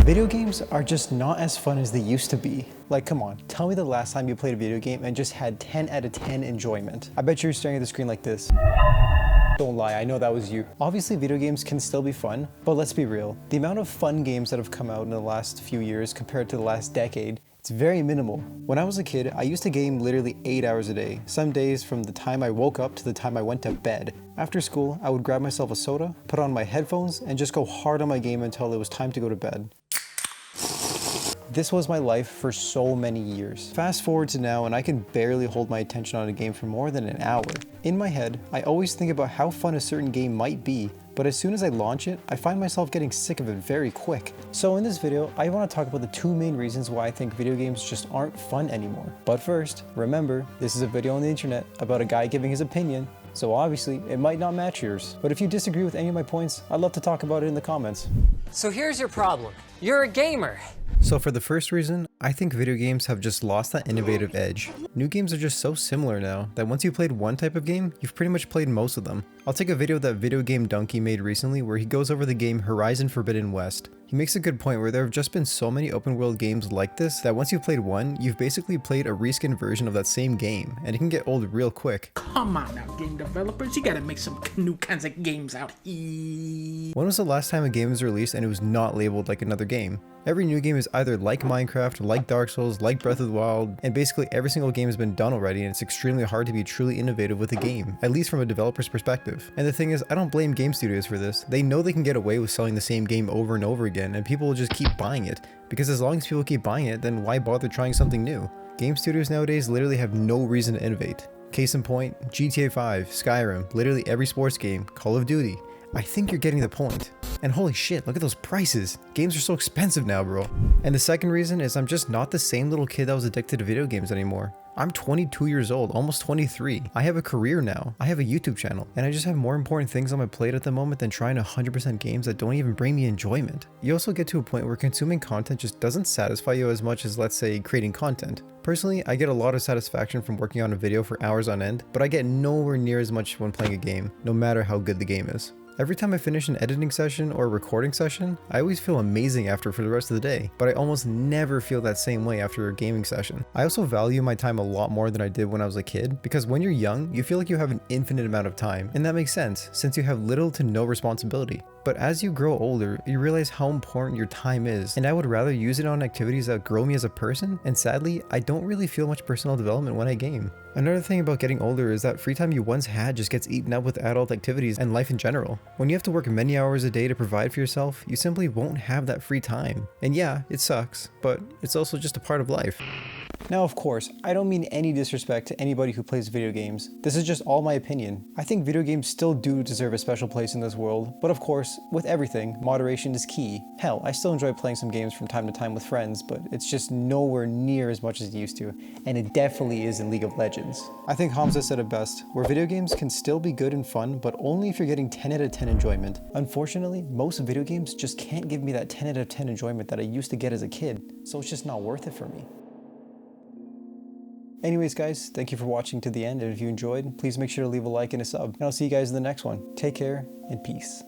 Video games are just not as fun as they used to be. Like, come on, tell me the last time you played a video game and just had 10 out of 10 enjoyment. I bet you're staring at the screen like this. Don't lie, I know that was you. Obviously, video games can still be fun, but let's be real. The amount of fun games that have come out in the last few years compared to the last decade, it's very minimal. When I was a kid, I used to game literally 8 hours a day, some days from the time I woke up to the time I went to bed. After school, I would grab myself a soda, put on my headphones, and just go hard on my game until it was time to go to bed. This was my life for so many years. Fast forward to now and I can barely hold my attention on a game for more than an hour. In my head, I always think about how fun a certain game might be, but as soon as I launch it, I find myself getting sick of it very quick. So in this video, I want to talk about the two main reasons why I think video games just aren't fun anymore. But first, remember, this is a video on the internet about a guy giving his opinion, so obviously it might not match yours. But if you disagree with any of my points, I'd love to talk about it in the comments. So here's your problem. You're a gamer. So for the first reason, I think video games have just lost that innovative edge. New games are just so similar now that once you've played one type of game, you've pretty much played most of them. I'll take a video that videogamedunkey made recently where he goes over the game Horizon Forbidden West. He makes a good point where there have just been so many open world games like this that once you've played one, you've basically played a reskin version of that same game, and it can get old real quick. Come on now, game developers, you gotta make some new kinds of games out here. When was the last time a game was released and it was not labeled like another game? Every new game is either like Minecraft, like Dark Souls, like Breath of the Wild, and basically every single game has been done already, and it's extremely hard to be truly innovative with a game, at least from a developer's perspective. And the thing is, I don't blame game studios for this. They know they can get away with selling the same game over and over again, and people will just keep buying it, because as long as people keep buying it, then why bother trying something new? Game studios nowadays literally have no reason to innovate. Case in point, GTA 5, Skyrim, literally every sports game, Call of Duty. I think you're getting the point. And holy shit, look at those prices. Games are so expensive now, bro. And the second reason is I'm just not the same little kid that was addicted to video games anymore. I'm 22 years old, almost 23. I have a career now. I have a YouTube channel, and I just have more important things on my plate at the moment than trying 100% games that don't even bring me enjoyment. You also get to a point where consuming content just doesn't satisfy you as much as, let's say, creating content. Personally, I get a lot of satisfaction from working on a video for hours on end, but I get nowhere near as much when playing a game, no matter how good the game is. Every time I finish an editing session or a recording session, I always feel amazing after for the rest of the day, but I almost never feel that same way after a gaming session. I also value my time a lot more than I did when I was a kid, because when you're young, you feel like you have an infinite amount of time, and that makes sense, since you have little to no responsibility. But as you grow older, you realize how important your time is, and I would rather use it on activities that grow me as a person, and sadly, I don't really feel much personal development when I game. Another thing about getting older is that free time you once had just gets eaten up with adult activities and life in general. When you have to work many hours a day to provide for yourself, you simply won't have that free time. And yeah, it sucks, but it's also just a part of life. Now, of course, I don't mean any disrespect to anybody who plays video games. This is just all my opinion. I think video games still do deserve a special place in this world, but of course, with everything, moderation is key. Hell, I still enjoy playing some games from time to time with friends, but it's just nowhere near as much as it used to, and it definitely is in League of Legends. I think Hamza said it best, where video games can still be good and fun, but only if you're getting 10 out of 10 enjoyment. Unfortunately, most video games just can't give me that 10 out of 10 enjoyment that I used to get as a kid, so it's just not worth it for me. Anyways guys, thank you for watching to the end, and if you enjoyed, please make sure to leave a like and a sub, and I'll see you guys in the next one. Take care, and peace.